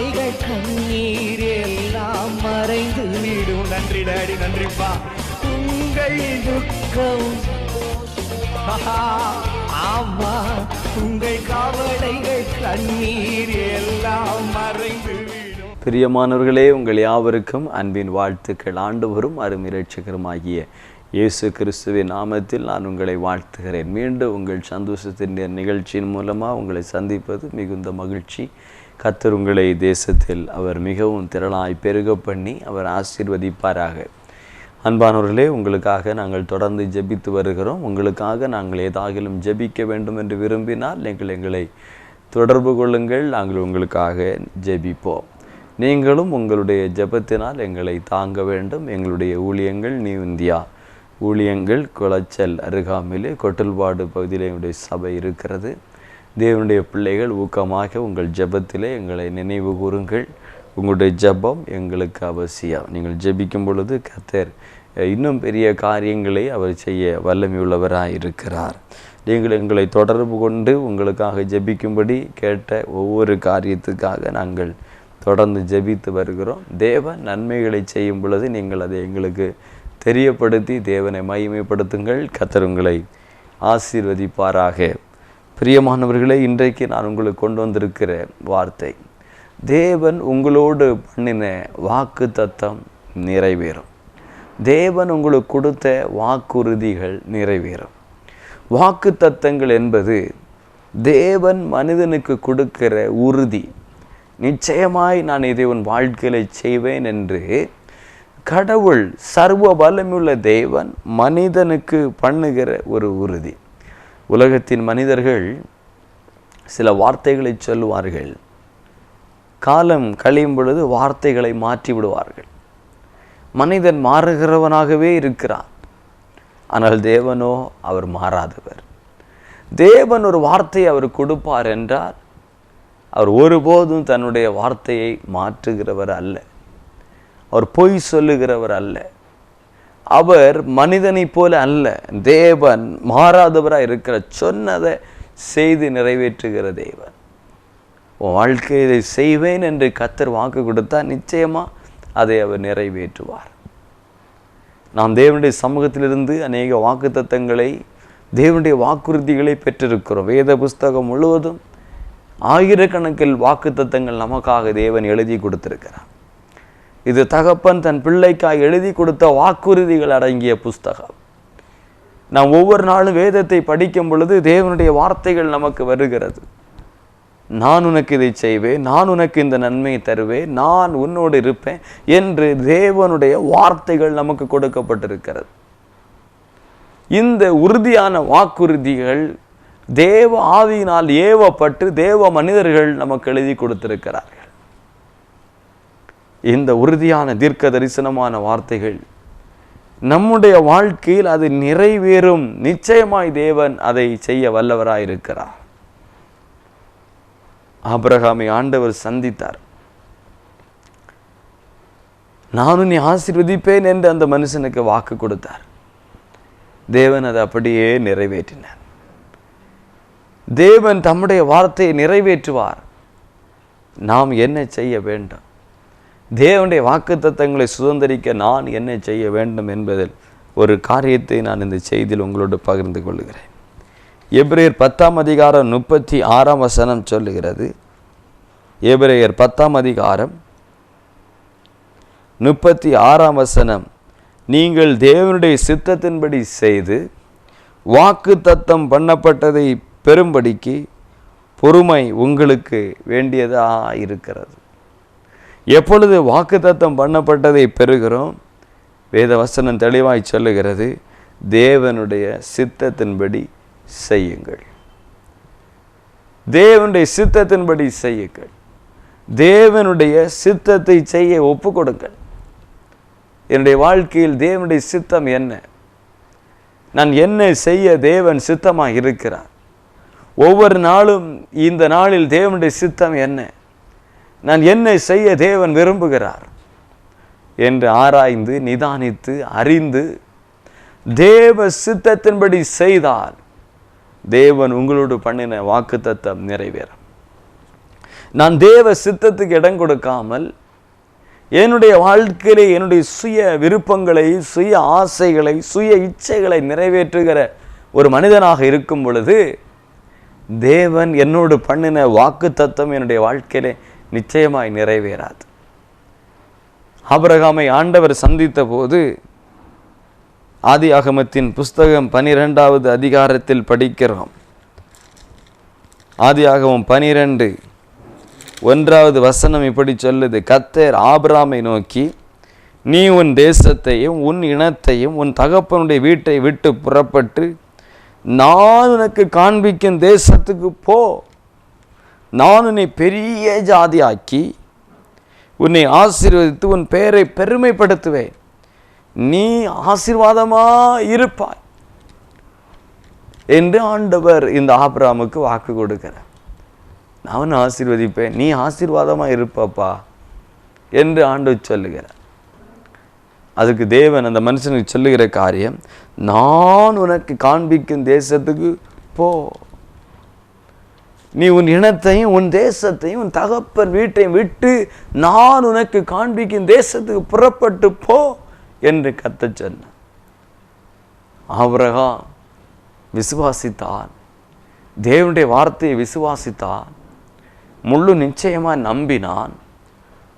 கவலைகள் கண்ணீர் எல்லாம் மறைந்து விடும். நன்றி டாடி, நன்றிப்பா. உங்கள் துக்கம் ஆமா, உங்கள் கவலைகள் கண்ணீர் எல்லாம் மறைந்து விடும். பிரியமானவர்களே, உங்கள் யாவருக்கும் அன்பின் வாழ்த்துக்கள். ஆண்டவரும் அரும் இரட்சகருமாகிய இயேசு கிறிஸ்துவின் நாமத்தில் நான் உங்களை வாழ்த்துகிறேன். மீண்டும் உங்கள் சந்தோஷத்தின் நிகழ்ச்சியின் மூலமாக உங்களை சந்திப்பது மிகுந்த மகிழ்ச்சி. கர்த்தர் உங்களை தேசத்தில் அவர் மிகவும் திரளாய் பெருக பண்ணி அவர் ஆசீர்வதிப்பாராக. அன்பானவர்களே, உங்களுக்காக நாங்கள் தொடர்ந்து ஜெபித்து வருகிறோம். உங்களுக்காக நாங்கள் ஏதாகிலும் ஜெபிக்க வேண்டும் என்று விரும்பினால் எங்களை தொடர்பு கொள்ளுங்கள். நாங்கள் உங்களுக்காக ஜெபிப்போம். நீங்களும் உங்களுடைய ஜெபத்தினால் எங்களை தாங்க வேண்டும். எங்களுடைய ஊழியங்கள் நியூ இந்தியா ஊழியங்கள் குளச்சல் அருகாமையிலே கொட்டல்வாடு பகுதியில் எங்களுடைய சபை இருக்கிறது. தேவனுடைய பிள்ளைகள் ஊக்கமாக உங்கள் ஜெபத்திலே எங்களை நினைவு கூறுங்கள். உங்களுடைய ஜெபம் எங்களுக்கு அவசியம். நீங்கள் ஜெபிக்கும் பொழுது கர்த்தர் இன்னும் பெரிய காரியங்களை அவர் செய்ய வல்லமையுள்ளவராக இருக்கிறார். நீங்கள் எங்களை தொடர்பு கொண்டு உங்களுக்காக ஜெபிக்கும்படி கேட்ட ஒவ்வொரு காரியத்துக்காக நாங்கள் தொடர்ந்து ஜெபித்து வருகிறோம். தேவன் நன்மைகளை செய்யும் பொழுது நீங்கள் அதை எங்களுக்கு தெரியப்படுத்தி தேவனை மகிமைப்படுத்துங்கள். கர்த்தர் உங்களை ஆசீர்வதிப்பாராக. பிரியமானவர்களே, இன்றைக்கு நான் உங்களுக்கு கொண்டு வந்திருக்கிற வார்த்தை, தேவன் உங்களோடு பண்ணின வாக்கு தத்தம் நிறைவேறும். தேவன் உங்களுக்கு கொடுத்த வாக்குறுதிகள் நிறைவேறும். வாக்கு தத்தங்கள் என்பது தேவன் மனிதனுக்கு கொடுக்கிற உறுதி. நிச்சயமாய் நான் இதை உன் வாழ்க்கையில செய்வேன் என்று கடவுள் சர்வ வல்லமையுள்ள தேவன் மனிதனுக்கு பண்ணுகிற ஒரு உறுதி. உலகத்தின் மனிதர்கள் சில வார்த்தைகளை சொல்லுவார்கள். காலம் கழியும் பொழுது வார்த்தைகளை மாற்றி விடுவார்கள். மனிதன் மாறுகிறவனாகவே இருக்கிறார். ஆனால் தேவனோ அவர் மாறாதவர். தேவன் ஒரு வார்த்தையை அவர் கொடுப்பார் என்றால் அவர் ஒருபோதும் தன்னுடைய வார்த்தையை மாற்றுகிறவர் அல்ல. அவர் பொய் சொல்லுகிறவர் அல்ல. அவர் மனிதனைப் போல அல்ல. தேவன் மாறாதவராக இருக்கிற, சொன்னதை செய்து நிறைவேற்றுகிற தேவன். உன் வாழ்க்கையை செய்வேன் என்று கர்த்தர் வாக்கு கொடுத்தால் நிச்சயமாக அதை அவர் நிறைவேற்றுவார். நாம் தேவனுடைய சமூகத்திலிருந்து அநேக வாக்கு தத்தங்களை, தேவனுடைய வாக்குறுதிகளை பெற்றிருக்கிறோம். வேத புஸ்தகம் முழுவதும் ஆயிரக்கணக்கில் வாக்கு தத்தங்கள் நமக்காக தேவன் எழுதி கொடுத்திருக்கிறார். இது தகப்பன் தன் பிள்ளைக்காக எழுதி கொடுத்த வாக்குறுதிகள் அடங்கிய புஸ்தகம். நாம் ஒவ்வொரு நாளும் வேதத்தை படிக்கும் பொழுது தேவனுடைய வார்த்தைகள் நமக்கு வருகிறது. நான் உனக்கு இதை செய்வேன், நான் உனக்கு இந்த நன்மையை தருவேன், நான் உன்னோடு இருப்பேன் என்று தேவனுடைய வார்த்தைகள் நமக்கு கொடுக்கப்பட்டிருக்கிறது. இந்த உறுதியான வாக்குறுதிகள் தேவ ஆவியினால் ஏவப்பட்டு தேவ மனிதர்கள் நமக்கு எழுதி கொடுத்திருக்கிறார்கள். இந்த உறுதியான தீர்க்க தரிசனமான வார்த்தைகள் நம்முடைய வாழ்க்கையில் அது நிறைவேறும். நிச்சயமாய் தேவன் அதை செய்ய வல்லவராயிருக்கிறார். ஆபிரகாமை ஆண்டவர் சந்தித்தார். நான் உன்னை ஆசீர்வதிப்பேன் என்று அந்த மனுஷனுக்கு வாக்கு கொடுத்தார். தேவன் அதை அப்படியே நிறைவேற்றினார். தேவன் தம்முடைய வார்த்தையை நிறைவேற்றுவார். நாம் என்ன செய்ய வேண்டும்? தேவனுடைய வாக்குத்தத்தங்களை சுதந்திரிக்க நான் என்ன செய்ய வேண்டும் என்பதில் ஒரு காரியத்தை நான் இந்த செய்தியில் உங்களோடு பகிர்ந்து கொள்கிறேன். எபிரேயர் 10ஆம் அதிகாரம் 36ஆம் வசனம் சொல்லுகிறது. எபிரேயர் 10ஆம் அதிகாரம் 36ஆம் வசனம், நீங்கள் தேவனுடைய சித்தத்தின்படி செய்து வாக்கு தத்தம் பண்ணப்பட்டதை பெறும்படிக்கு பொறுமை உங்களுக்கு வேண்டியதாக இருக்கிறது. எப்பொழுது வாக்கு தத்தம் பண்ணப்பட்டதை பெறுகிறோம், வேத வசனம் தெளிவாய் சொல்லுகிறது, தேவனுடைய சித்தத்தின்படி செய்யுங்கள். தேவனுடைய சித்தத்தின்படி செய்யுங்கள். தேவனுடைய சித்தத்தை செய்ய ஒப்பு கொடுங்கள். என்னுடைய வாழ்க்கையில் தேவனுடைய சித்தம் என்ன? நான் என்ன செய்ய தேவன் சித்தமாக இருக்கிறார்? ஒவ்வொரு நாளும் இந்த நாளில் தேவனுடைய சித்தம் என்ன? நான் என்ன செய்ய தேவன் விரும்புகிறார் என்று ஆராய்ந்து நிதானித்து அறிந்து தேவ சித்தத்தின்படி செய்தால் தேவன் உங்களோடு பண்ணின வாக்குத்தத்தம் நிறைவேறும். நான் தேவ சித்தத்துக்கு இடம் கொடுக்காமல் என்னுடைய வாழ்க்கையிலே என்னுடைய சுய விருப்பங்களை, சுய ஆசைகளை, சுய இச்சைகளை நிறைவேற்றுகிற ஒரு மனிதனாக இருக்கும் பொழுது தேவன் என்னோடு பண்ணின வாக்கு தத்தம் என்னுடைய வாழ்க்கையிலே நிச்சயமாய் நிறைவேறாது. ஆபிரகாமை ஆண்டவர் சந்தித்த போது ஆதியாகமத்தின் புஸ்தகம் 12வது அதிகாரத்தில் படிக்கிறோம். ஆதியாகமம் 12:1 வசனம் இப்படி சொல்லுது. கர்த்தர் ஆபிரகாமை நோக்கி, நீ உன் தேசத்தையும் உன் இனத்தையும் உன் தகப்பனுடைய வீட்டை விட்டு புறப்பட்டு நான் உனக்கு காண்பிக்கும் தேசத்துக்கு போ. நான் உன்னை பெரிய ஜாதியாக்கி உன்னை ஆசீர்வதித்து உன் பெயரை பெருமைப்படுத்துவேன். நீ ஆசீர்வாதமா இருப்பாய் என்று ஆண்டவர் இந்த ஆபிரகாமுக்கு வாக்கு கொடுக்கிறார். நான் ஆசீர்வதிப்பேன், நீ ஆசீர்வாதமா இருப்பப்பா என்று ஆண்டவர் சொல்லுகிறார். அதுக்கு தேவன் அந்த மனுஷனுக்கு சொல்லுகிற காரியம், நான் உனக்கு காண்பிக்கும் தேசத்துக்கு போ. நீ உன் இனத்தையும் உன் தேசத்தையும் உன் தகப்பன் வீட்டையும் விட்டு நான் உனக்கு காண்பிக்கும் தேசத்துக்கு புறப்பட்டு போ என்று கர்த்தர் சொன்னார். ஆபிரகாம் விசுவாசித்தான், தேவனுடைய வார்த்தையை விசுவாசித்தான், முழு நிச்சயமாக நம்பினான்.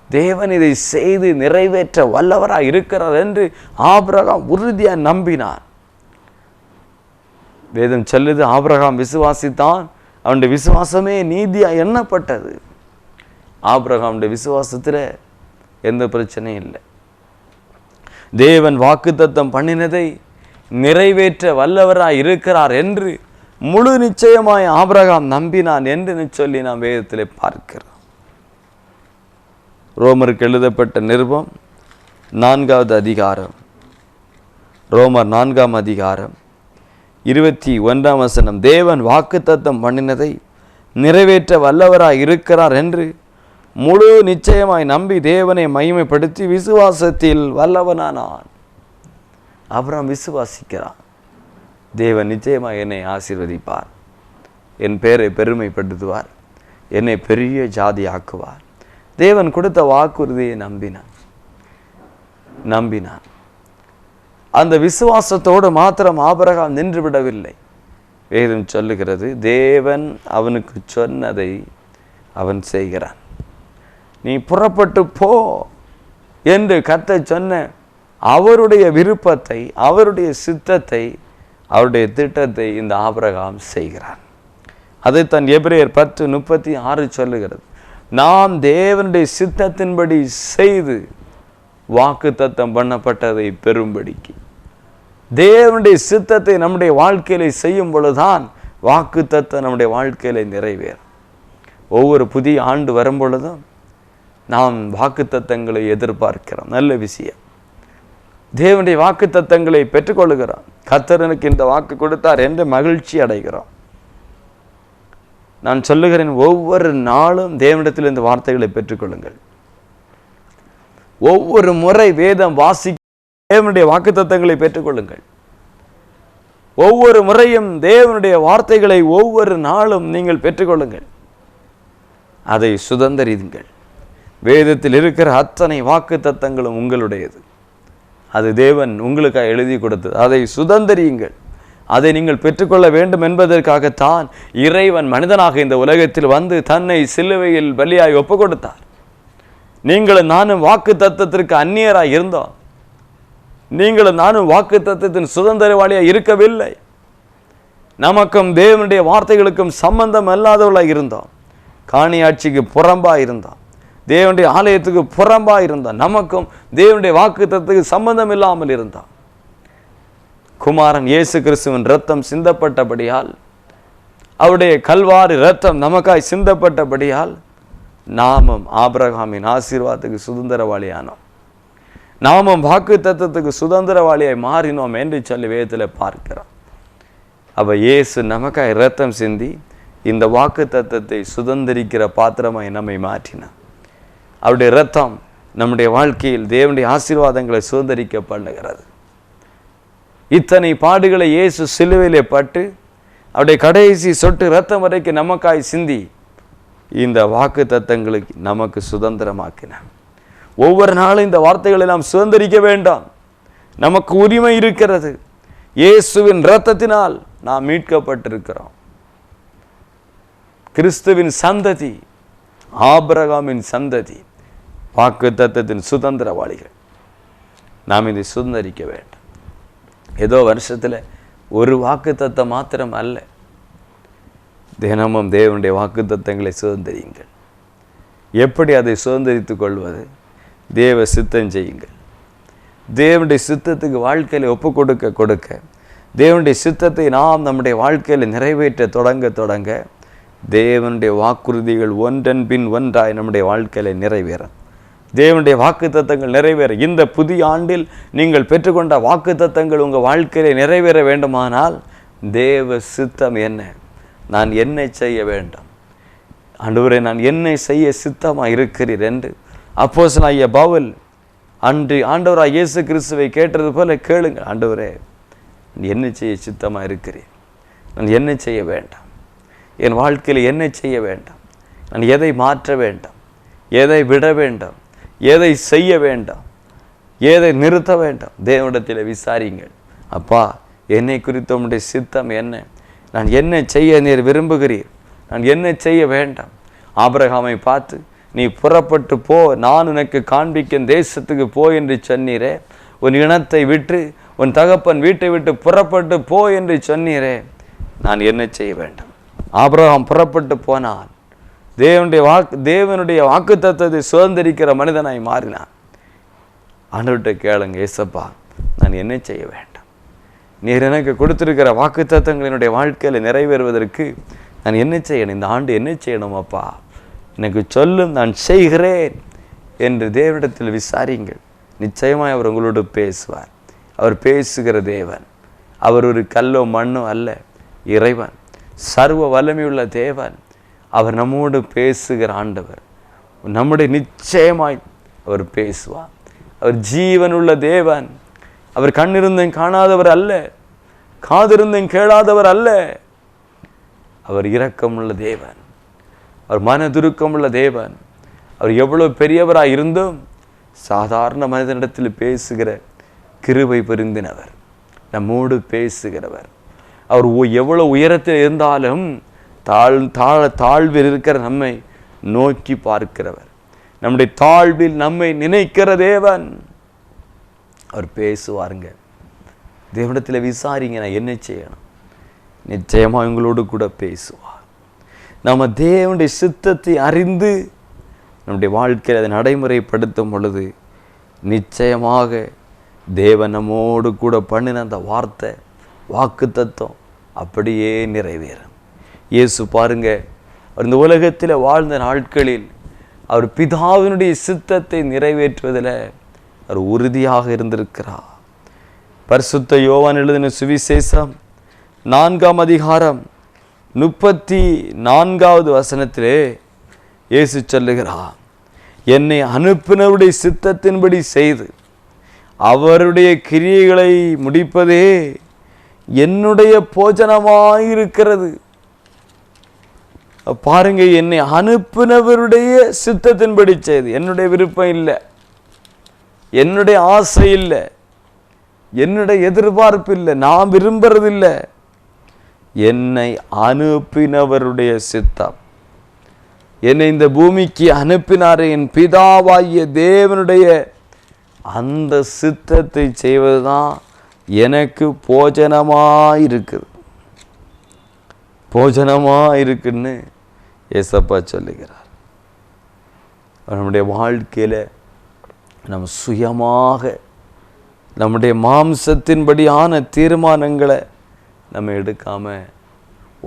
தேவன் இதை செய்து நிறைவேற்ற வல்லவராக இருக்கிறார் என்று ஆபிரகாம் உறுதியாக நம்பினான். வேதம் சொல்லுது, ஆபிரகாம் விசுவாசித்தான், அவனுடைய விசுவாசமே நீதியாக எண்ணப்பட்டது. ஆபிரகாமுடைய விசுவாசத்தில் எந்த பிரச்சனையும் இல்லை. தேவன் வாக்குத்தத்தம் பண்ணினதை நிறைவேற்ற வல்லவராய் இருக்கிறார் என்று முழு நிச்சயமாய் ஆபிரகாம் நம்பினான் என்று சொல்லி நாம் வேதத்திலே பார்க்கிறோம். ரோமருக்கு எழுதப்பட்ட நிருபம் 4வது அதிகாரம், ரோமர் 4ஆம் அதிகாரம் 21ஆம் வசனம், தேவன் வாக்குத்தத்தம் பண்ணினதை நிறைவேற்ற வல்லவராய் இருக்கிறார் என்று முழு நிச்சயமாய் நம்பி தேவனை மகிமைப்படுத்தி விசுவாசத்தில் வல்லவனானான். அப்புறம் விசுவாசிக்கிறான், தேவன் நிச்சயமாக என்னை ஆசீர்வதிப்பார், என் பெயரை பெருமைப்படுத்துவார், என்னை பெரிய ஜாதி ஆக்குவார். தேவன் கொடுத்த வாக்குறுதியை நம்பினான். அந்த விசுவாசத்தோடு மாத்திரம் ஆபிரகாம் நின்று விடவில்லை. வேதம் சொல்லுகிறது, தேவன் அவனுக்கு சொன்னதை அவன் செய்கிறான். நீ புறப்பட்டு போ என்று கர்த்தர் சொன்ன அவருடைய விருப்பத்தை, அவருடைய சித்தத்தை, அவருடைய திட்டத்தை இந்த ஆபிரகாம் செய்கிறான். அதைத்தான் எபிரேயர் 10:36 சொல்லுகிறது. நாம் தேவனுடைய சித்தத்தின்படி செய்து வாக்குத்தத்தம் பண்ணப்பட்டதை பெறும்படிக்கு, தேவனுடைய சித்தத்தை நம்முடைய வாழ்க்கையில செய்யும் பொழுதுதான் வாக்குத்தத்தம் நம்முடைய வாழ்க்கையில நிறைவேறும். ஒவ்வொரு புதிய ஆண்டு வரும் பொழுதும் நாம் வாக்குத்தத்தங்களை எதிர்பார்க்கிறோம். நல்ல விஷயம். தேவனுடைய வாக்குத்தத்தங்களை பெற்றுக்கொள்கிறோம். கர்த்தர் எனக்கு இந்த வாக்கு கொடுத்தார் என்று மகிழ்ச்சி அடைகிறோம். நான் சொல்லுகிறேன், ஒவ்வொரு நாளும் தேவனிடத்தில் இந்த வார்த்தைகளை பெற்றுக்கொள்ளுங்கள். ஒவ்வொரு முறை வேதம் வாசிக்க தேவனுடைய வாக்குத்தத்தங்களை பெற்றுக்கொள்ளுங்கள். ஒவ்வொரு முறையும் தேவனுடைய வார்த்தைகளை ஒவ்வொரு நாளும் நீங்கள் பெற்றுக்கொள்ளுங்கள். அதை சுதந்தரியுங்கள். வேதத்தில் இருக்கிற அத்தனை வாக்குத்தத்தங்களும் உங்களுடையது. அது தேவன் உங்களுக்காக எழுதி கொடுத்தது. அதை சுதந்தரியுங்கள். அதை நீங்கள் பெற்றுக்கொள்ள வேண்டும் என்பதற்காகத்தான் இறைவன் மனிதனாக இந்த உலகத்தில் வந்து தன்னை சிலுவையில் பலியாய் ஒப்பு கொடுத்தார். நீங்களும் நானும் வாக்கு தத்தத்திற்கு அந்நியராய் இருந்தோம். நீங்களும் நானும் வாக்கு தத்தத்தின் சுதந்திரவாளியாக இருக்கவில்லை. நமக்கும் தேவனுடைய வார்த்தைகளுக்கும் சம்பந்தம் இல்லாதவர்களாக இருந்தோம். காணியாட்சிக்கு புறம்பாக இருந்தோம். தேவனுடைய ஆலயத்துக்கு புறம்பாக இருந்தோம். நமக்கும் தேவனுடைய வாக்கு தத்தத்துக்கு சம்பந்தம் இல்லாமல் இருந்தோம். குமாரன் இயேசு கிறிஸ்துவின் இரத்தம் சிந்தப்பட்டபடியால், அவருடைய கல்வாரி இரத்தம் நமக்காய் சிந்தப்பட்டபடியால் நாமும் ஆபிரகாமின் ஆசீர்வாதத்துக்கு சுதந்திரவாளியானோம். நாமும் வாக்கு தத்தத்துக்கு சுதந்திரவாளியாய் மாறினோம் என்று சொல்லி வேதத்தில் பார்க்கிறோம். அப்போ இயேசு நமக்காய் இரத்தம் சிந்தி இந்த வாக்கு தத்தத்தை சுதந்திரிக்கிற பாத்திரமாய் நம்மை மாற்றினார். அவருடைய இரத்தம் நம்முடைய வாழ்க்கையில் தேவனுடைய ஆசீர்வாதங்களை சுதந்திரிக்க பண்ணுகிறது. இத்தனை பாடுகளை இயேசு சிலுவையிலே பட்டு அவருடைய கடைசி சொட்டு இரத்தம் வரைக்கும் நமக்காய் சிந்தி இந்த வாக்கு தத்தங்களுக்கு நமக்கு சுதந்திரமாக்கினார். ஒவ்வொரு நாளும் இந்த வார்த்தைகளை நாம் சுதந்திரிக்க வேண்டாம். நமக்கு உரிமை இருக்கிறது. இயேசுவின் இரத்தத்தினால் நாம் மீட்கப்பட்டிருக்கிறோம். கிறிஸ்துவின் சந்ததி, ஆபிரகாமின் சந்ததி, வாக்கு தத்தத்தின் சுதந்திரவாளிகள். நாம் இதை சுதந்திரிக்க வேண்டும். ஏதோ வருஷத்தில் ஒரு வாக்கு தத்தம் மாத்திரம் அல்ல, தினமும் தேவனுடைய வாக்கு தத்தங்களை சுதந்திரியுங்கள். எப்படி அதை சுதந்திரித்துக் கொள்வது? தேவ சித்தம் செய்யுங்கள். தேவனுடைய சித்தத்துக்கு வாழ்க்கையில் ஒப்பு கொடுக்க தேவனுடைய சித்தத்தை நாம் நம்முடைய வாழ்க்கையில் நிறைவேற்ற தொடங்க தேவனுடைய வாக்குறுதிகள் ஒன்றன் பின் ஒன்றாய் நம்முடைய வாழ்க்கையில் நிறைவேறும். தேவனுடைய வாக்கு தத்தங்கள் நிறைவேற, இந்த புதிய ஆண்டில் நீங்கள் பெற்றுக்கொண்ட வாக்கு தத்தங்கள் உங்கள் வாழ்க்கையிலே நிறைவேற வேண்டுமானால் தேவ சித்தம் என்ன? நான் என்ன செய்ய வேண்டும்? ஆண்டவரே, நான் என்ன செய்ய சித்தமாக இருக்கிறீர் என்று அப்போஸ்தலனாகிய பவுல் அன்று ஆண்டவராக இயேசு கிறிஸ்துவை கேட்டது போல கேளுங்கள். ஆண்டவரே, என்ன செய்ய சித்தமாக இருக்கிறேன்? நான் என்ன செய்ய வேண்டாம்? என் வாழ்க்கையில் என்ன செய்ய வேண்டாம்? நான் எதை மாற்ற வேண்டாம்? எதை விட வேண்டாம்? எதை செய்ய வேண்டாம்? எதை நிறுத்த வேண்டாம்? தேவனிடத்தில் விசாரிங்கள். அப்பா, என்னை குறித்த உம்முடைய சித்தம் என்ன? நான் என்ன செய்ய நீர் விரும்புகிறீர்? நான் என்ன செய்ய வேண்டாம்? ஆபிரகாமை பார்த்து, நீ புறப்பட்டு போ, நான் உனக்கு காண்பிக்கும் தேசத்துக்கு போ என்று சொன்னீரே. உன் இனத்தை விட்டு, உன் தகப்பன் வீட்டை விட்டு புறப்பட்டு போ என்று சொன்னீரே. நான் என்ன செய்ய வேண்டும்? ஆபிரகாம் புறப்பட்டு போனான். தேவனுடைய வாக்கு தத்தத்தை சுதந்திரிக்கிற மனிதனாய் மாறினான். ஆண்டவர்கிட்ட கேளுங்க, ஏசப்பா, நான் என்ன செய்ய வேண்டும்? நீர் எனக்கு கொடுத்திருக்கிற வாக்கு தத்தங்களினுடைய வாழ்க்கையில் நிறைவேறுவதற்கு நான் என்ன செய்யணும்? இந்த ஆண்டு என்ன செய்யணும்? அப்பா, எனக்கு சொல்லும், நான் செய்கிறேன் என்று தேவனிடத்தில் விசாரிங்கள். நிச்சயமாய் அவர் உங்களோடு பேசுவார். அவர் பேசுகிற தேவன். அவர் ஒரு கல்லோ மண்ணோ அல்ல, இறைவன், சர்வ வல்லமையுள்ள தேவன். அவர் நம்மோடு பேசுகிற ஆண்டவர். நம்முடைய நிச்சயமாய் அவர் பேசுவார். அவர் ஜீவனுள்ள தேவன். அவர் கண்ணிருந்தும் காணாதவர் அல்ல, காதிருந்தும் கேளாதவர் அல்ல. அவர் இரக்கமுள்ள தேவன். அவர் மனதுருக்கமுள்ள தேவன். அவர் எவ்வளவு பெரியவராய் இருந்தும் சாதாரண மனிதனிடத்தில் பேசுகிற கிருபை பொருந்தினவர், நம்மோடு பேசுகிறவர். அவர் எவ்வளவு உயரத்தில் இருந்தாலும் தாழ்வில் இருக்கிற நம்மை நோக்கி பார்க்கிறவர், நம்முடைய தாழ்வில் நம்மை நினைக்கிற தேவன். அவர் பேசுவாருங்க. தேவனிடத்தில் விசாரிங்க, நான் என்ன செய்யணும்? நிச்சயமாக உங்களோடு கூட பேசுவார். நம்ம தேவனுடைய சித்தத்தை அறிந்து நம்முடைய வாழ்க்கையில் அதை நடைமுறைப்படுத்தும் பொழுது நிச்சயமாக தேவன் நம்மோடு கூட பண்ணின அந்த வார்த்தை, வாக்கு தத்துவம் அப்படியே நிறைவேறும். இயேசு பாருங்க, அவர் இந்த உலகத்தில் வாழ்ந்த நாட்களில் அவர் பிதாவினுடைய சித்தத்தை நிறைவேற்றுவதில் அவர் உறுதியாக இருந்திருக்கிறார். பரிசுத்த யோவான் எழுதின சுவிசேஷம் 4ஆம் அதிகாரம் 34வது வசனத்திலே இயேசு சொல்லுகிறார், என்னை அனுப்பினவருடைய சித்தத்தின்படி செய்து அவருடைய கிரியைகளை முடிப்பதே என்னுடைய போஜனமாயிருக்கிறது. பாருங்க, என்னை அனுப்பினவருடைய சித்தத்தின்படி செய்து, என்னுடைய விருப்பம் இல்லை, என்னுடைய ஆசை இல்லை, என்னுடைய எதிர்பார்ப்பு இல்லை, நான் விரும்புறதில்லை. என்னை அனுப்பினவருடைய சித்தம். என்னை இந்த பூமிக்கு அனுப்பினாரே என் பிதாவாகிய தேவனுடைய அந்த சித்தத்தை செய்வதுதான் எனக்கு போஜனமாயிருக்குது. போஜனமாயிருக்குன்னு ஏசப்பா சொல்லுகிறார். நம்முடைய வாழ்க்கையில் நம்ம சுயமாக நம்முடைய மாம்சத்தின்படியான தீர்மானங்களை நம்ம எடுக்காமல்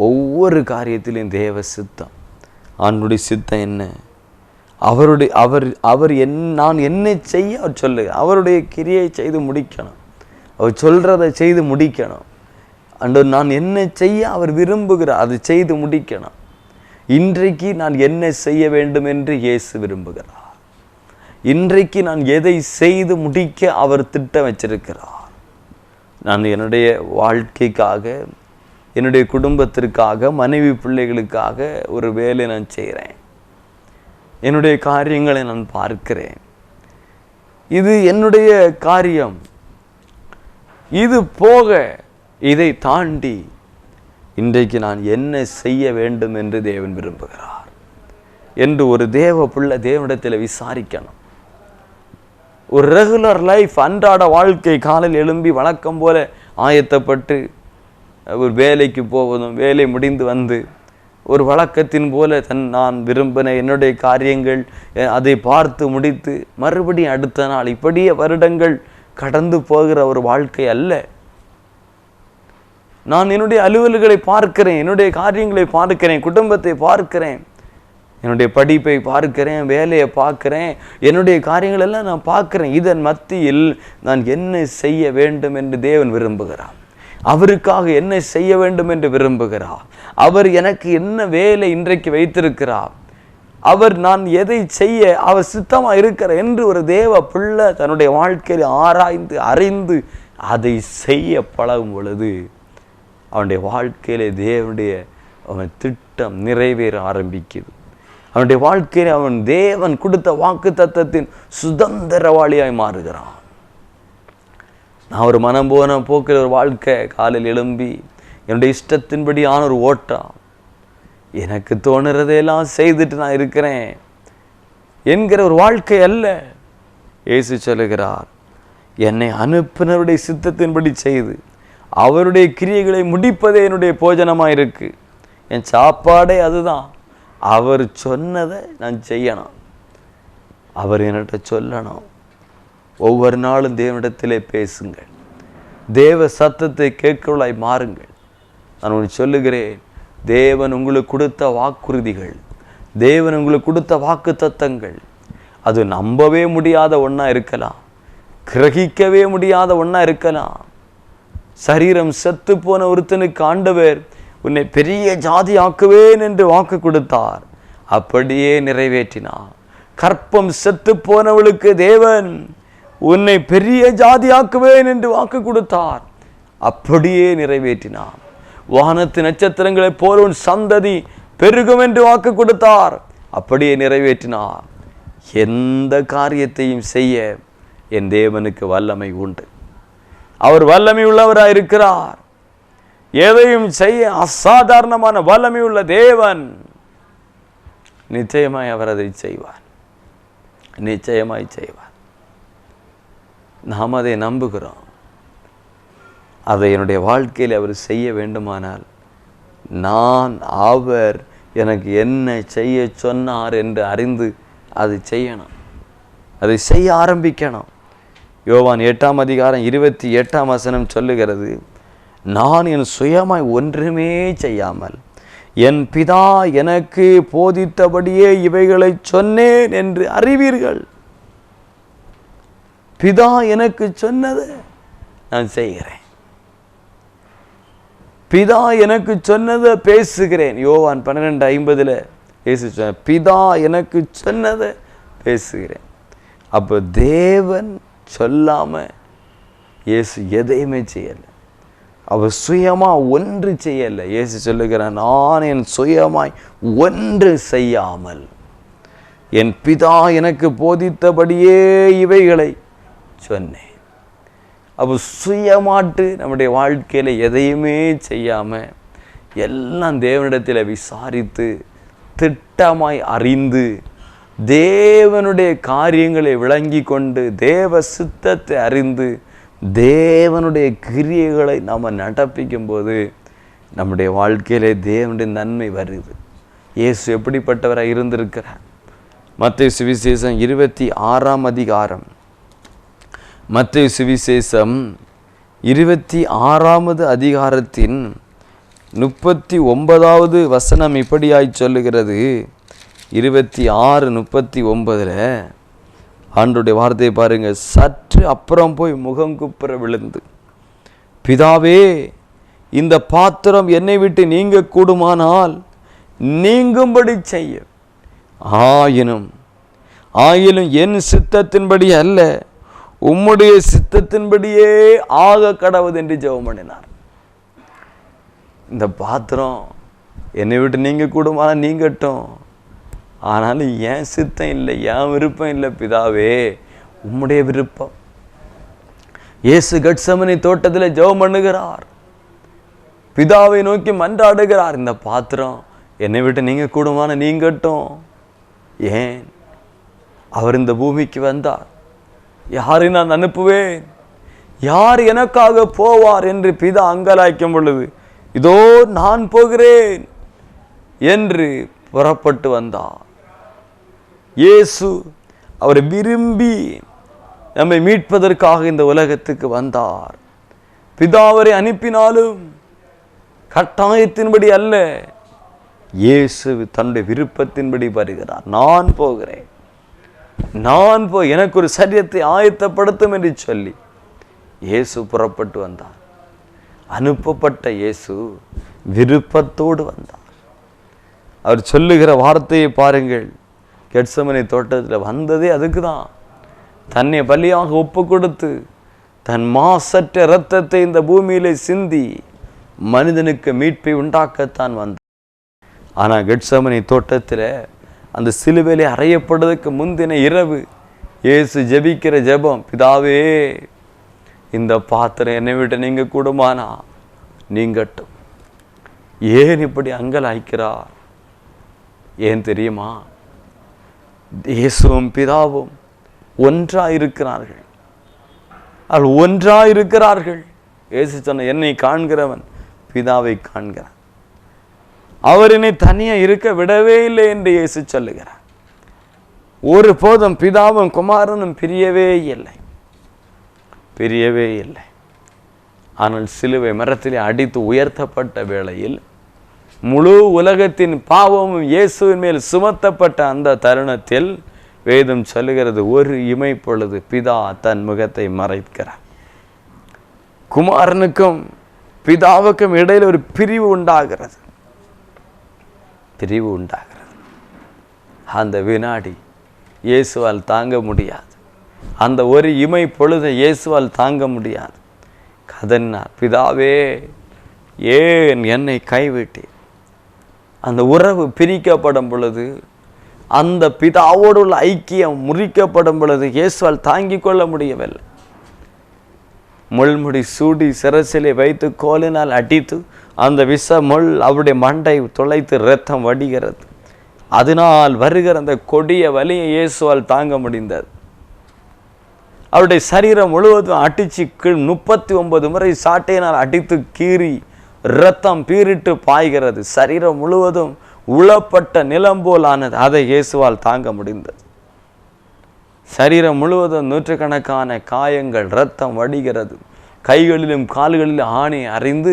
ஒவ்வொரு காரியத்திலையும் தேவ சித்தம், ஆண்டுடைய சித்தம் என்ன, நான் என்ன செய்ய அவர் சொல்லு, அவருடைய கிரியை செய்து முடிக்கணும், அவர் சொல்கிறதை செய்து முடிக்கணும். அன்று நான் என்ன செய்ய அவர் விரும்புகிறார் அதை செய்து முடிக்கணும். இன்றைக்கு நான் என்ன செய்ய வேண்டும் என்று இயேசு விரும்புகிறார். இன்றைக்கு நான் எதை செய்து முடிக்க அவர் திட்டம் வச்சிருக்கிறார். நான் என்னுடைய வாழ்க்கைக்காக, என்னுடைய குடும்பத்திற்காக, மனைவி பிள்ளைகளுக்காக ஒரு வேலை நான் செய்கிறேன். என்னுடைய காரியங்களை நான் பார்க்கிறேன். இது என்னுடைய காரியம். இது போக இதை தாண்டி இன்றைக்கு நான் என்ன செய்ய வேண்டும் என்று தேவன் விரும்புகிறார் என்று ஒரு தேவ பிள்ளை தேவனிடத்தில் விசாரிக்கணும். ஒரு ரெகுலர் லைஃப், அன்றாட வாழ்க்கை, காலையில் எழும்பி வழக்கம் போல ஆயத்தப்பட்டு ஒரு வேலைக்கு போவதும், வேலை முடிந்து வந்து ஒரு வழக்கத்தின் போல நான் விரும்பின என்னுடைய காரியங்கள் அதை பார்த்து முடித்து மறுபடியும் அடுத்த நாள் இப்படியே வருடங்கள் கடந்து போகிற ஒரு வாழ்க்கை அல்ல. நான் என்னுடைய அலுவல்களை பார்க்கிறேன், என்னுடைய காரியங்களை பார்க்கிறேன், குடும்பத்தை பார்க்கிறேன், என்னுடைய படிப்பை பார்க்கிறேன், வேலையை பார்க்கிறேன், என்னுடைய காரியங்கள் எல்லாம் நான் பார்க்கிறேன். இதன் மத்தியில் நான் என்ன செய்ய வேண்டும் என்று தேவன் விரும்புகிறார். அவருக்காக என்ன செய்ய வேண்டும் என்று விரும்புகிறார். அவர் எனக்கு என்ன வேலை இன்றைக்கு வைத்திருக்கிறார், அவர் நான் எதை செய்ய அவர் சித்தமா இருக்கிறார் என்று ஒரு தேவ பிள்ளை தன்னுடைய வாழ்க்கையில் ஆராய்ந்து அறிந்து அதை செய்ய பழகும் பொழுது அவனுடைய வாழ்க்கையிலே தேவனுடைய அவன் திட்டம் நிறைவேற ஆரம்பிக்குது. அவனுடைய வாழ்க்கையில அவன் தேவன் கொடுத்த வாக்கு தத்தத்தின் சுதந்திரவாளியாய் மாறுகிறான். நான் ஒரு மனம் போன போக்கில் ஒரு வாழ்க்கை, காலையில் எழும்பி என்னுடைய இஷ்டத்தின்படியான ஒரு ஓட்டம், எனக்கு தோணுறதையெல்லாம் செய்துட்டு நான் இருக்கிறேன் என்கிற ஒரு வாழ்க்கை அல்ல. இயேசு சொல்லுகிறார், என்னை அனுப்பினருடைய சித்தத்தின்படி செய்து அவருடைய கிரியைகளை முடிப்பதே என்னுடைய போஜனமாக இருக்கு. என் சாப்பாடே அதுதான். அவர் சொன்னதை நான் செய்யணும், அவர் என்கிட்ட சொல்லணும். ஒவ்வொரு நாளும் தேவனிடத்திலே பேசுங்கள், தேவ சத்தத்தை கேட்கிறவளாய் மாறுங்கள். நான் உங்களுக்கு சொல்லுகிறேன், தேவன் உங்களுக்கு கொடுத்த வாக்குறுதிகள், தேவன் உங்களுக்கு கொடுத்த வாக்கு தத்தங்கள் அது நம்பவே முடியாத ஒன்றா இருக்கலாம், கிரகிக்கவே முடியாத ஒன்றா இருக்கலாம். சரீரம் செத்து போன ஒருத்தனுக்கு ஆண்டவர் உன்னை பெரிய ஜாதி ஆக்குவேன் என்று வாக்கு கொடுத்தார், அப்படியே நிறைவேற்றினார். கற்பம் செத்து போனவளுக்கு தேவன் உன்னை பெரிய ஜாதி ஆக்குவேன் என்று வாக்கு கொடுத்தார், அப்படியே நிறைவேற்றினார். வானத்து நட்சத்திரங்களைப் போல உன் சந்ததி பெருகும் என்று வாக்கு கொடுத்தார், அப்படியே நிறைவேற்றினார். எந்த காரியத்தையும் செய்ய என் தேவனுக்கு வல்லமை உண்டு. அவர் வல்லமை உள்ளவராய் இருக்கிறார். எதையும் செய்ய அசாதாரணமான வல்லமை உள்ள தேவன். நிச்சயமாய் அவர் அதை செய்வார், நிச்சயமாய் செய்வார். நாம் அதை நம்புகிறோம். அதை என்னுடைய வாழ்க்கையில் அவர் செய்ய வேண்டுமானால் நான் அவர் எனக்கு என்ன செய்ய சொன்னார் என்று அறிந்து அதை செய்யணும், அதை செய்ய ஆரம்பிக்கணும். யோவான் 8ஆம் அதிகாரம் 28ஆம் வசனம் சொல்லுகிறது, நான் என் சுயமாய் ஒன்றுமே செய்யாமல் என் பிதா எனக்கு போதித்தபடியே இவைகளை சொன்னேன் என்று அறிவீர்கள். பிதா எனக்கு சொன்னதை நான் செய்கிறேன், பிதா எனக்கு சொன்னதை பேசுகிறேன். யோவான் 12:50 இயேசு சொன்ன, பிதா எனக்கு சொன்னதை பேசுகிறேன். அப்போ தேவன் சொல்லாம இயேசு எதையுமே செய்யலை, அவர் சுயமா ஒன்று செய்யலை. இயேசு சொல்லுகிறார், நான் என் சுயமாய் ஒன்று செய்யாமல் என் பிதா எனக்கு போதித்தபடியே இவைகளை சொன்னேன். அப்போ சுயமாட்டு நம்முடைய வாழ்க்கையில் எதையுமே செய்யாமல் எல்லாம் தேவனிடத்தில் விசாரித்து திட்டமாய் அறிந்து தேவனுடைய காரியங்களை விளங்கி கொண்டு தேவ சித்தத்தை அறிந்து தேவனுடைய கிரியைகளை நாம் நடப்பிக்கும் போது நம்முடைய வாழ்க்கையிலே தேவனுடைய நன்மை வருது. இயேசு எப்படிப்பட்டவராக இருந்திருக்கிறார்? மத்தேயு சுவிசேஷம் 26ஆம் அதிகாரம், மத்தேயு சுவிசேஷம் 26வது அதிகாரத்தின் 39வது வசனம் இப்படியாய் சொல்லுகிறது. 26:39 ஆண்டவருடைய வார்த்தையை பாருங்க. சற்று அப்புறம் போய் முகங்குப்புற விழுந்து, பிதாவே, இந்த பாத்திரம் என்னை விட்டு நீங்க கூடுமானால் நீங்கும்படி செய்ய, ஆயினும் என் சித்தத்தின்படி அல்ல உம்முடைய சித்தத்தின்படியே ஆக கடவுது என்று ஜெபம் பண்ணினார். இந்த பாத்திரம் என்னை விட்டு நீங்க கூடுமானால் நீங்கட்டும், ஆனாலும் ஏன் சித்தம் இல்லை, ஏன் விருப்பம் இல்லை பிதாவே, உம்முடைய விருப்பம். இயேசு கெத்செமனே தோட்டத்தில் ஜெபம் பண்ணுகிறார், பிதாவை நோக்கி மன்றாடுகிறார், இந்த பாத்திரம் என்னை விட்டு நீங்க கூடுமான நீங்கட்டும். ஏன்? அவர் இந்த பூமிக்கு வந்தார். யாரை நான் அனுப்புவேன், யார் எனக்காக போவார் என்று பிதா அங்கலாய்க்கும் பொழுது, இதோ நான் போகிறேன் என்று புறப்பட்டு வந்தார். இயேசு அவரை விரும்பி நம்மை மீட்பதற்காக இந்த உலகத்துக்கு வந்தார். பிதா அவரை அனுப்பினாலும் கட்டாயத்தின்படி அல்ல, இயேசு தன்னுடைய விருப்பத்தின்படி வருகிறார். நான் போகிறேன், நான் எனக்கு ஒரு சரீரத்தை ஆயத்தப்படுத்தும் என்று சொல்லி இயேசு புறப்பட்டு வந்தார். அனுப்பப்பட்ட இயேசு விருப்பத்தோடு வந்தார். அவர் சொல்லுகிற வார்த்தையை பாருங்கள். கெத்செமனே தோட்டத்தில் வந்ததே அதுக்கு தான். தன்னை பலியாக ஒப்பு கொடுத்து தன் மாசற்ற இரத்தத்தை இந்த பூமியிலே சிந்தி மனிதனுக்கு மீட்பை உண்டாக்கத்தான் வந்தார். ஆனால் கெத்செமனே தோட்டத்தில் அந்த சிலுவையிலே அறையப்படுவதற்கு முந்தின இரவு இயேசு ஜெபிக்கிற ஜெபம், பிதாவே இந்த பாத்திரம் என்னை விட்டு நீங்க கூடுமானா நீங்கட்டும். ஏன் இப்படி அங்கலாய்க்கிறார்? ஏன் தெரியுமா? இயேசுவும் பிதாவும் ஒன்றாயிருக்கிறார்கள். அவர்கள் ஒன்றாயிருக்கிறார்கள். இயேசு சொன்ன, என்னை காண்கிறவன் பிதாவை காண்கிறான். அவர் என்னை தனியா இருக்க விடவே இல்லை என்று இயேசு சொல்லுகிறார். ஒரு போதும் பிதாவும் குமாரனும் பிரியவே இல்லை, பிரியவே இல்லை. ஆனால் சிலுவை மரத்திலே அடித்து உயர்த்தப்பட்ட வேளையில் முழு உலகத்தின் பாவமும் இயேசுவின் மேல் சுமத்தப்பட்ட அந்த தருணத்தில் வேதம் சொல்லுகிறது, ஒரு இமை பொழுது பிதா தன் முகத்தை மறைக்கிறார். குமாரனுக்கும் பிதாவுக்கும் இடையில் ஒரு பிரிவு உண்டாகிறது, பிரிவு உண்டாகிறது. அந்த வினாடி இயேசுவால் தாங்க முடியாது. அந்த ஒரு இமை பொழுதை இயேசுவால் தாங்க முடியாது. கதறினார், பிதாவே ஏன் என்னை கைவிட்டீர்? அந்த உறவு பிரிக்கப்படும் பொழுது, அந்த பிதாவோடு உள்ள ஐக்கியம் முறிக்கப்படும் பொழுது இயேசுவால் தாங்கிக் கொள்ள முடியவில்லை. முள்முடி சூடி சிரசிலே வைத்து கோலினால் அடித்து அந்த விஷ முள் அவருடைய மண்டை துளைத்து இரத்தம் வடிகிறது. அதனால் வருகிற அந்த கொடிய வலியை இயேசுவால் தாங்க முடிந்தது. அவருடைய சரீரம் முழுவதும் அடிச்சு 39 முறை சாட்டையினால் அடித்து கீறி இரத்தம் பீரிட்டு பாய்கிறது. சரீரம் முழுவதும் உளப்பட்ட நிலம் போல் ஆனது. அதை இயேசுவால் தாங்க முடிந்தது. சரீரம் முழுவதும் நூற்றுக்கணக்கான காயங்கள், இரத்தம் வடிகிறது. கைகளிலும் கால்களிலும் ஆணி அறிந்து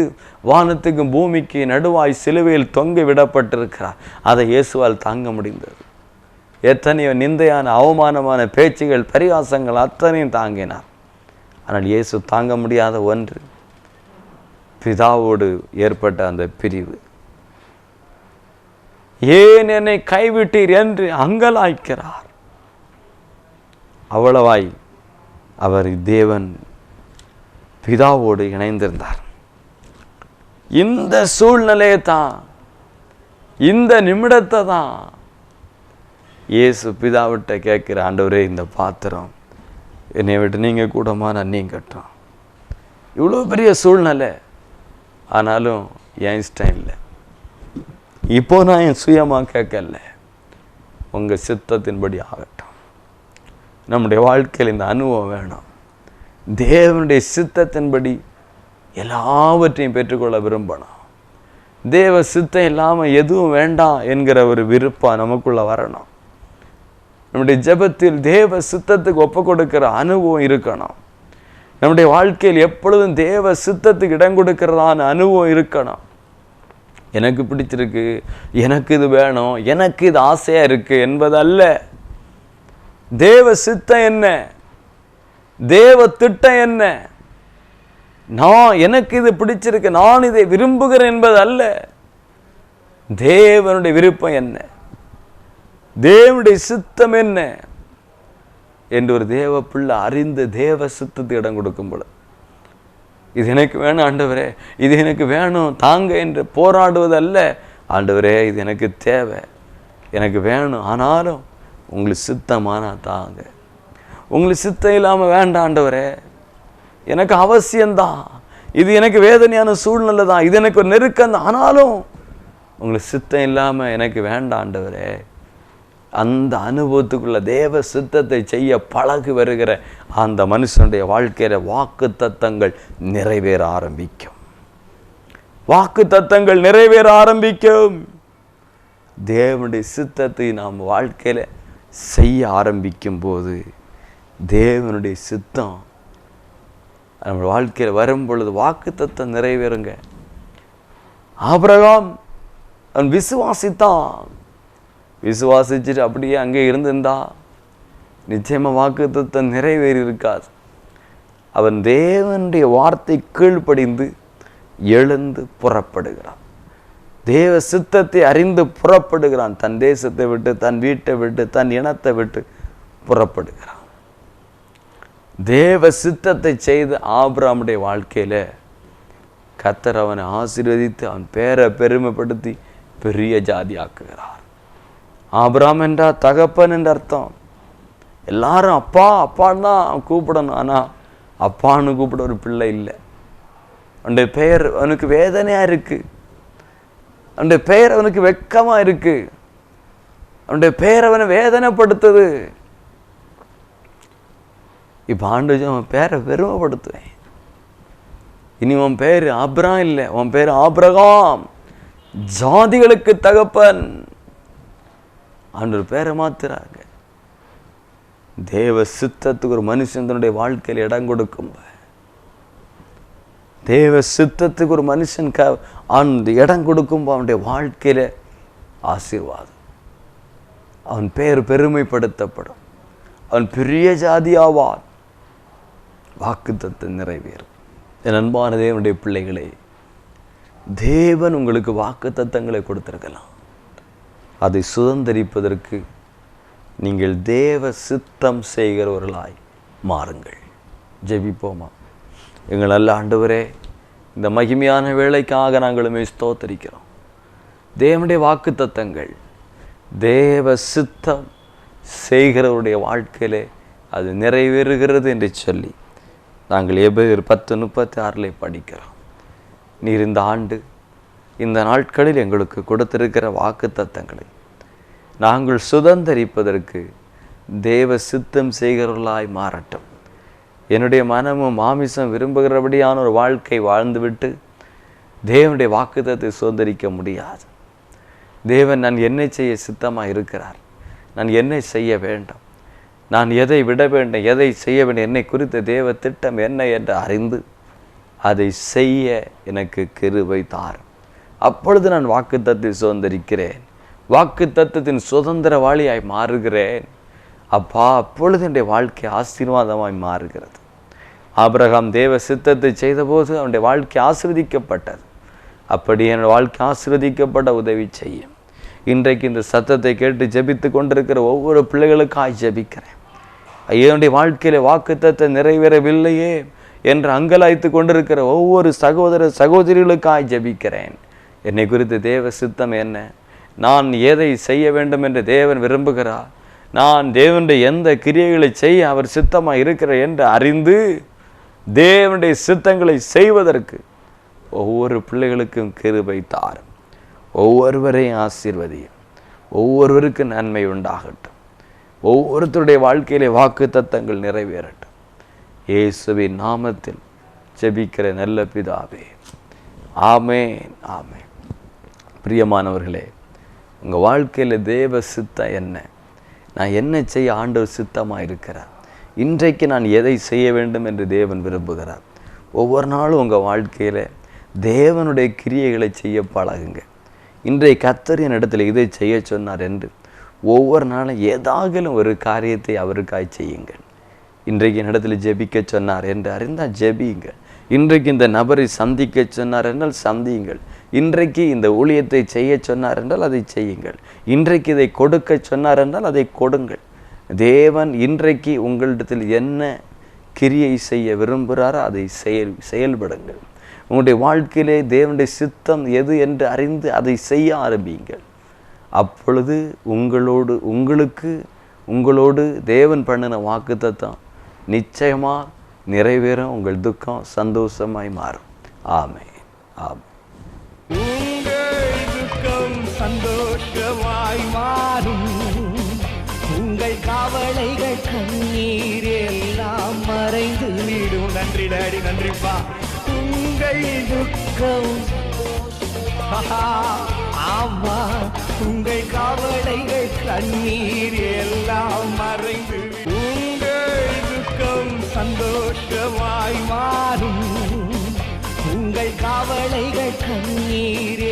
வானத்துக்கும் பூமிக்கு நடுவாய் சிலுவையில் தொங்க விடப்பட்டிருக்கிறார். அதை இயேசுவால் தாங்க முடிந்தது. எத்தனையோ நிந்தையான அவமானமான பேச்சுகள், பரிகாசங்கள் அத்தனையும் தாங்கினார். ஆனால் இயேசு தாங்க முடியாத ஒன்று, பிதாவோடு ஏற்பட்ட அந்த பிரிவு. ஏன் என்னை கைவிட்டீர் என்று அங்கலாய்க்கிறார். அவ்வளவாய் அவர் தேவன் பிதாவோடு இணைந்திருந்தார். இந்த சூழ்நிலையை தான், இந்த நிமிடத்தை தான் இயேசு பிதாவிட்ட கேட்கிற, ஆண்டவரே இந்த பாத்திரம் என்னை விட்டு நீங்க கூடமா நான் நீங்கட்டும். இவ்வளோ பெரிய சூழ்நிலை, ஆனாலும் என் இஷ்டம் இல்லை. இப்போ நான் என் சுயமாக கேட்கல, உங்கள் சித்தத்தின்படி ஆகட்டும். நம்முடைய வாழ்க்கையில் இந்த அனுபவம் வேணும். தேவனுடைய சித்தத்தின்படி எல்லாவற்றையும் பெற்றுக்கொள்ள விரும்பணும். தேவ சித்தம் இல்லாமல் எதுவும் வேண்டாம் என்கிற ஒரு விருப்பம் நமக்குள்ள வரணும். நம்முடைய ஜெபத்தில் தேவ சித்தத்துக்கு ஒப்பு கொடுக்கிற அனுபவம் இருக்கணும். நம்முடைய வாழ்க்கையில் எப்பொழுதும் தேவ சித்தத்துக்கு இடம் கொடுக்கிறதான அனுபவம் இருக்கணும். எனக்கு பிடிச்சிருக்கு, எனக்கு இது வேணும், எனக்கு இது ஆசையா இருக்கு என்பதல்ல. தேவ சித்தம் என்ன, தேவ திட்டம் என்ன, எனக்கு இது பிடிச்சிருக்கு, நான் இதை விரும்புகிறேன் என்பது அல்ல. தேவனுடைய விருப்பம் என்ன, தேவனுடைய சித்தம் என்ன என்று ஒரு தேவ பிள்ளை அறிந்து தேவ சித்தத்துக்கு இடம் கொடுக்கும் பொழுது, இது எனக்கு வேணும் ஆண்டவரே, இது எனக்கு வேணும் தாங்க என்று போராடுவதல்ல. ஆண்டவரே இது எனக்கு தேவை, எனக்கு வேணும், ஆனாலும் உங்களுக்கு சித்தமானா தாங்க. உங்களுக்கு சித்தம் இல்லாமல் வேண்டாம் ஆண்டவரே, எனக்கு அவசியம்தான், இது எனக்கு வேதனையான சூழ்நிலை தான், இது எனக்கு ஒரு நெருக்கம் தான், ஆனாலும் உங்களுக்கு சித்தம் இல்லாமல் எனக்கு வேண்டாம் ஆண்டவரே. அந்த அனுபவத்துக்குள்ள தேவ சித்தத்தை செய்ய பழகு வருகிற அந்த மனுஷனுடைய வாழ்க்கையில வாக்கு தத்தங்கள் நிறைவேற ஆரம்பிக்கும். வாக்கு தத்தங்கள் நிறைவேற ஆரம்பிக்கும். தேவனுடைய சித்தத்தை நாம் வாழ்க்கையில செய்ய ஆரம்பிக்கும் போது தேவனுடைய சித்தம் நம்ம வாழ்க்கையில் வரும் பொழுது வாக்கு தத்தம் நிறைவேறுங்க. ஆபிரகாம் அவன் விசுவாசித்தான். விசுவாசிச்சுட்டு அப்படியே அங்கே இருந்திருந்தா நிச்சயமா வாக்கு தத்தம் நிறைவேறி இருக்காது. அவன் தேவனுடைய வார்த்தை கீழ்ப்படிந்து எழுந்து புறப்படுகிறான். தேவ சித்தத்தை அறிந்து புறப்படுகிறான். தன் தேசத்தை விட்டு, தன் வீட்டை விட்டு, தன் இனத்தை விட்டு புறப்படுகிறான். தேவ சித்தத்தை செய்து ஆபிரகாமுடைய வாழ்க்கையில கர்த்தர் அவனை ஆசீர்வதித்து அவன் பேரை பெருமைப்படுத்தி பெரிய ஜாதி ஆக்குகிறார். ஆபிரகாம் என்றால் தகப்பன் என்ற அர்த்தம். எல்லாரும் அப்பா அப்பான்னு தான் கூப்பிடணும். ஆனால் அப்பான்னு கூப்பிட ஒரு பிள்ளை இல்லை. அவனுடைய பெயர் அவனுக்கு வேதனையா இருக்கு. அவனுடைய பெயர் அவனுக்கு வெட்கமா இருக்கு. அவனுடைய பெயர் அவனை வேதனைப்படுத்துது. இப்போ ஆண்டு அவன் பேரை பெருமைப்படுத்துவேன். இனி உன் பேர் ஆபிரகாம் இல்லை, உன் பேர் ஆபிரகாம், ஜாதிகளுக்கு தகப்பன். ஆண்டவர் பேரை மாத்துறாங்க. தேவ சித்தத்துக்கு ஒரு மனுஷன் தன்னுடைய வாழ்க்கையில் இடம் கொடுக்கும். தேவ சித்தத்துக்கு ஒரு மனுஷன் அந்த இடம் கொடுக்கும் அவனுடைய வாழ்க்கையில ஆசீர்வாதம். அவன் பெயர் பெருமைப்படுத்தப்படும். அவன் பெரிய ஜாதியாவான். வாக்குத்தத்தம் நிறைவேறும். என் அன்பான தேவனுடைய பிள்ளைகளே, தேவன் உங்களுக்கு வாக்குத்தத்தங்களை கொடுத்திருக்கலாம். அதை சுதந்திரிப்பதற்கு நீங்கள் தேவ சித்தம் செய்கிறவர்களாய் மாறுங்கள். ஜெபிப்போமா. எங்கள் நல்ல ஆண்டவரே, இந்த மகிமையான வேளைக்காக நாங்களுமே ஸ்தோத்தரிக்கிறோம். தேவனுடைய வாக்குத்தத்தங்கள் தேவ சித்தம் செய்கிறவருடைய வாழ்க்கையிலே அது நிறைவேறுகிறது என்று சொல்லி நாங்கள் எபிரேயர் 10:36 படிக்கிறோம். நீர் இந்த ஆண்டு இந்த நாட்களில் எங்களுக்கு கொடுத்திருக்கிற வாக்குத்தத்தங்களை நாங்கள் சுதந்திரிப்பதற்கு தேவ சித்தம் செய்கிறவர்களாய் மாறட்டும். என்னுடைய மனமும் மாமிசம் விரும்புகிறபடியான ஒரு வாழ்க்கை வாழ்ந்துவிட்டு தேவனுடைய வாக்குத்தத்தை சுதந்திரிக்க முடியாது. தேவன் நான் என்ன செய்ய சித்தமாக இருக்கிறார், நான் என்ன செய்ய வேண்டும், நான் எதை விட வேண்டும், எதை செய்ய வேண்டும், என்னை குறித்த தேவ திட்டம் என்ன என்று அறிந்து அதை செய்ய எனக்கு கிருபை தாரும். அப்பொழுது நான் வாக்குத்தத்தை சுதந்திரிக்கிறேன். வாக்குத்தத்தத்தின் சுதந்திரவாளியாய் மாறுகிறேன். அப்பா, அப்பொழுது என்னுடைய வாழ்க்கை ஆசீர்வாதமாய் மாறுகிறது. ஆபிரகாம் தேவ சித்தத்தை செய்தபோது அவனுடைய வாழ்க்கை ஆசீர்வதிக்கப்பட்டது. அப்படி என்னுடைய வாழ்க்கை ஆசீர்வதிக்கப்பட உதவி செய்யும். இன்றைக்கு இந்த சத்தத்தை கேட்டு ஜெபித்து கொண்டிருக்கிற ஒவ்வொரு பிள்ளைகளுக்காய் ஜெபிக்கிறேன். என்னுடைய வாழ்க்கையில வாக்குத்தத்தை நிறைவேறவில்லையே என்று அங்கலாய்த்து கொண்டிருக்கிற ஒவ்வொரு சகோதர சகோதரிகளுக்காய் ஜெபிக்கிறேன். என்னை குறித்து தேவ சித்தம் என்ன, நான் எதை செய்ய வேண்டும் என்று தேவன் விரும்புகிறார், நான் தேவனுடைய எந்த கிரியைகளை செய்ய அவர் சித்தமாக இருக்கிறார் என்று அறிந்து தேவனுடைய சித்தங்களை செய்வதற்கு ஒவ்வொரு பிள்ளைகளுக்கும் கிருபை தாரும். ஒவ்வொருவரையும் ஆசீர்வதியும். ஒவ்வொருவருக்கு நன்மை உண்டாகட்டும். ஒவ்வொருத்தருடைய வாழ்க்கையிலே வாக்குத்தத்தங்கள் நிறைவேறட்டும். இயேசுவின் நாமத்தில் ஜெபிக்கிற நல்ல பிதாவே, ஆமென், ஆமென். பிரியமானவர்களே, உங்கள் வாழ்க்கையில் தேவ சித்தம் என்ன, நான் என்ன செய்ய ஆண்டவர் சித்தமாக இருக்கிறார், இன்றைக்கு நான் எதை செய்ய வேண்டும் என்று தேவன் விரும்புகிறார். ஒவ்வொரு நாளும் உங்கள் வாழ்க்கையில் தேவனுடைய கிரியைகளை செய்ய பழகுங்க. இன்றைய கர்த்தர் என் இடத்துல இதை செய்ய சொன்னார் என்று ஒவ்வொரு நாளும் ஏதாகலும் ஒரு காரியத்தை அவருக்காய் செய்யுங்கள். இன்றைக்கு என் இடத்துல ஜெபிக்க சொன்னார் என்று அறிந்தால் ஜெபியுங்கள். இன்றைக்கு இந்த நபரை சந்திக்க சொன்னார் என்றால் சந்தியுங்கள். இன்றைக்கு இந்த ஊழியத்தை செய்ய சொன்னார் என்றால் அதை செய்யுங்கள். இன்றைக்கு இதை கொடுக்க சொன்னார் என்றால் அதை கொடுங்கள். தேவன் இன்றைக்கு உங்களிடத்தில் என்ன கிரியை செய்ய விரும்புகிறாரோ அதை செயல்படுங்கள். உங்களுடைய வாழ்க்கையிலே தேவனுடைய சித்தம் எது என்று அறிந்து அதை செய்ய ஆரம்பியுங்கள். அப்பொழுது உங்களோடு தேவன் பண்ணின வாக்குத்தத்தம் நிச்சயமாக நிறைவேறும். உங்கள் துக்கம் சந்தோஷமாய் மாறும். ஆமென். ஆமென். உங்கள் துக்கம் சந்தோஷமாய் மாறும். உங்கள் கவலைகள் கண்ணீர் எல்லாம் மறைந்து விடும். நன்றி டாடி, நன்றிப்பா. உங்கள் துக்கம் ஆமா, உங்கள் கவலைகள் கண்ணீர் எல்லாம் மறைந்து விடும். உங்கள் துக்கம் சந்தோஷமாய் மாறும். உங்கள் கவலைகள் கண்ணீர்